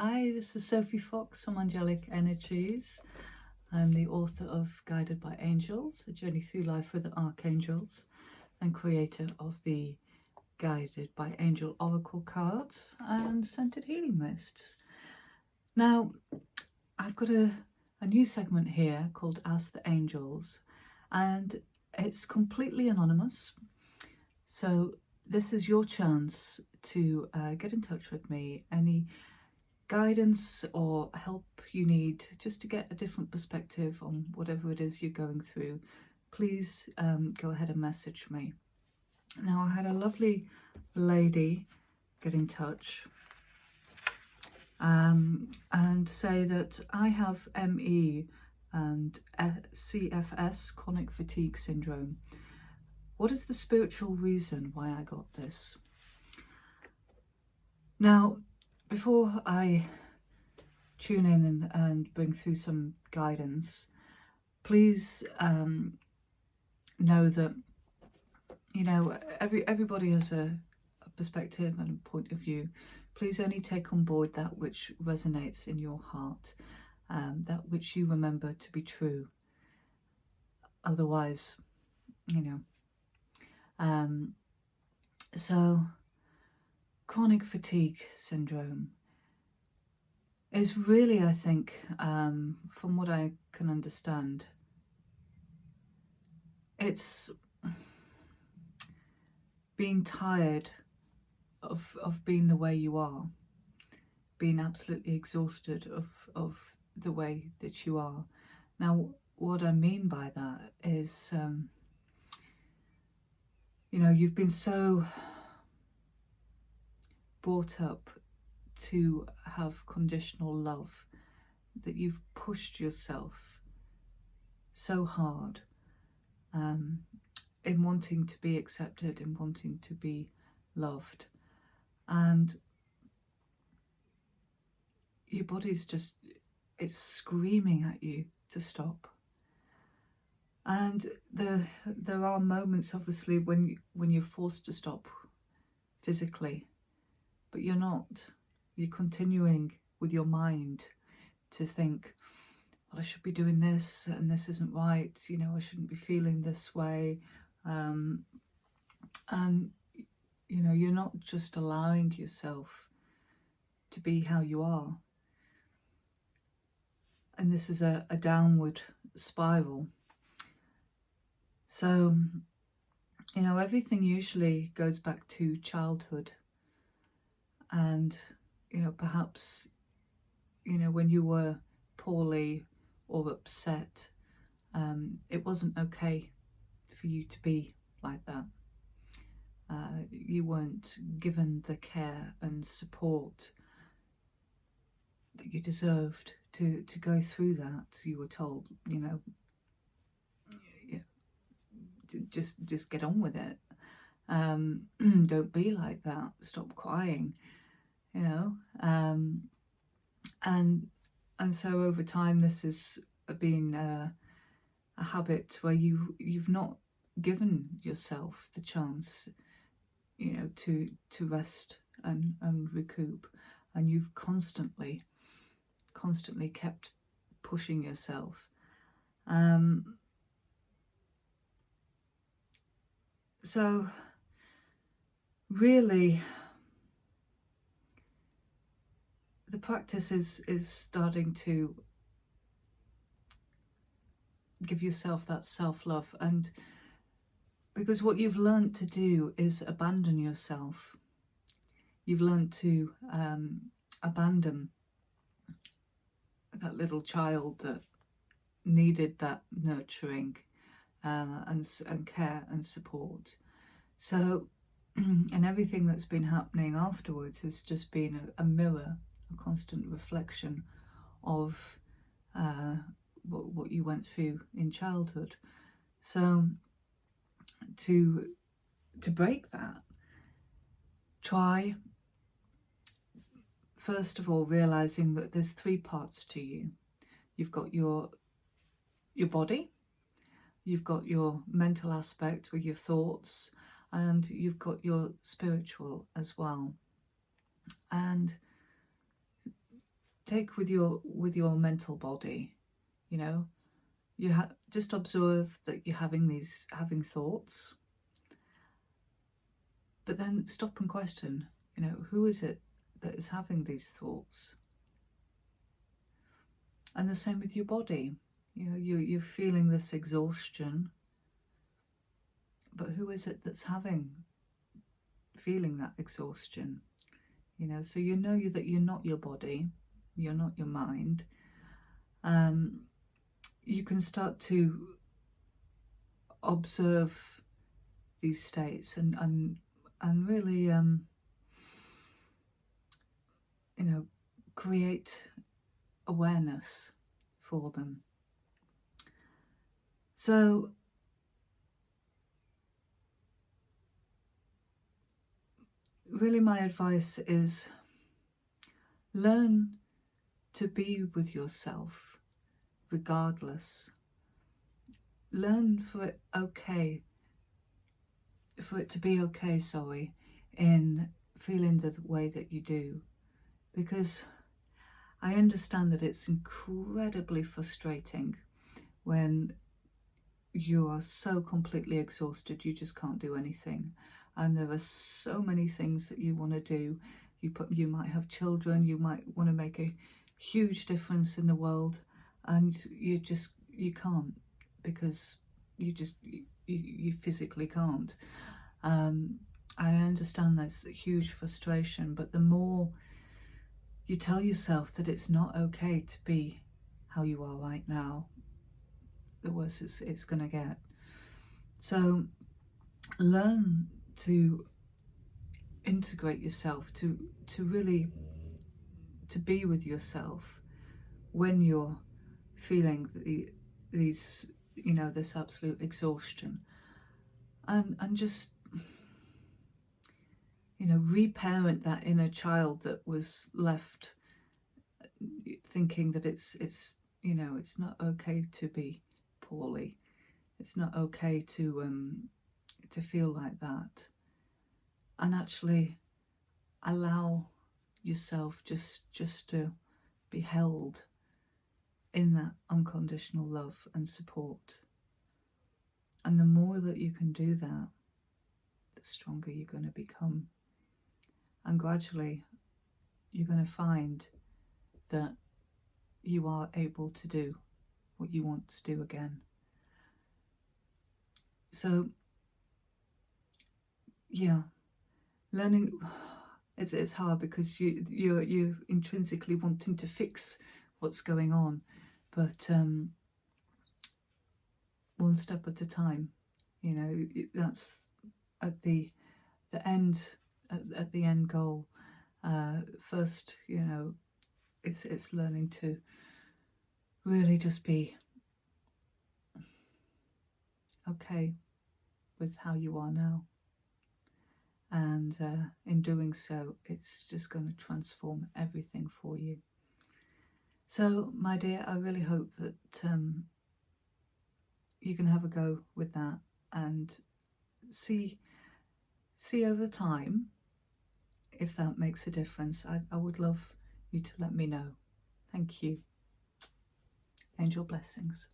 Hi, this is Sophie Fox from Angelic Energies. I'm the author of Guided by Angels, A Journey Through Life with Archangels, and creator of the Guided by Angel Oracle cards and Scented Healing Mists. Now, I've got a new segment here called Ask the Angels, and it's completely anonymous. So this is your chance to get in touch with me. Any guidance or help you need just to get a different perspective on whatever it is you're going through, please go ahead and message me. Now, I had a lovely lady get in touch and say that I have ME and CFS, chronic fatigue syndrome. What is the spiritual reason why I got this? Now, before I tune in and bring through some guidance, please know that, you know, everybody has a perspective and a point of view. Please only take on board that which resonates in your heart, that which you remember to be true. Otherwise, you know. So, chronic fatigue syndrome is really, I think, from what I can understand, it's being tired of being the way you are, being absolutely exhausted of the way that you are. Now, what I mean by that is, you know, you've been so brought up to have conditional love that you've pushed yourself so hard in wanting to be accepted, in wanting to be loved, and your body's just, it's screaming at you to stop. And there are moments, obviously, when you're forced to stop physically, but you're not. You're continuing with your mind to think, well, I should be doing this and this isn't right, you know, I shouldn't be feeling this way. And, you know, you're not just allowing yourself to be how you are. And this is a downward spiral. So, you know, everything usually goes back to childhood. And, you know, perhaps, you know, when you were poorly or upset, it wasn't okay for you to be like that. You weren't given the care and support that you deserved to go through that. You were told, you know, just get on with it. Don't be like that. Stop crying. You know, and so over time, this has been a habit where you've not given yourself the chance, you know, to rest and recoup, and you've constantly kept pushing yourself. So really, the practice is starting to give yourself that self-love, and because what you've learned to do is abandon yourself. You've learned to abandon that little child that needed that nurturing and care and support. So, and everything that's been happening afterwards has just been a mirror, a constant reflection of what you went through in childhood. So to break that, try first of all realizing that there's three parts to you. You've got your body, you've got your mental aspect with your thoughts, and you've got your spiritual as well. And take with your mental body, you know, you just observe that you're having thoughts, but then stop and question, you know, who is it that is having these thoughts? And the same with your body. You know, you're feeling this exhaustion, but who is it that's feeling that exhaustion? You know, so you know that you're not your body, you're not your mind. You can start to observe these states and really, you know, create awareness for them. So really my advice is learn to be with yourself regardless. Learn for it to be okay, in feeling the way that you do, because I understand that it's incredibly frustrating when you are so completely exhausted you just can't do anything, and there are so many things that you want to do. You might have children, you might want to make a huge difference in the world, and you can't, because you physically can't. I understand that's a huge frustration, but the more you tell yourself that it's not okay to be how you are right now, the worse it's going to get. So learn to integrate yourself, to really to be with yourself when you're feeling these, you know, this absolute exhaustion, and just, you know, reparent that inner child that was left thinking that it's you know, it's not okay to be poorly, it's not okay to feel like that, and actually allow yourself just to be held in that unconditional love and support. And the more that you can do that, the stronger you're going to become. And gradually you're going to find that you are able to do what you want to do again. So yeah, learning, it's hard because you're intrinsically wanting to fix what's going on, but one step at a time, you know, that's at the end, at the end goal. First, you know, it's learning to really just be okay with how you are now, and in doing so, it's just going to transform everything for you. So my dear, I really hope that you can have a go with that and see over time if that makes a difference. I would love you to let me know. Thank you. Angel blessings.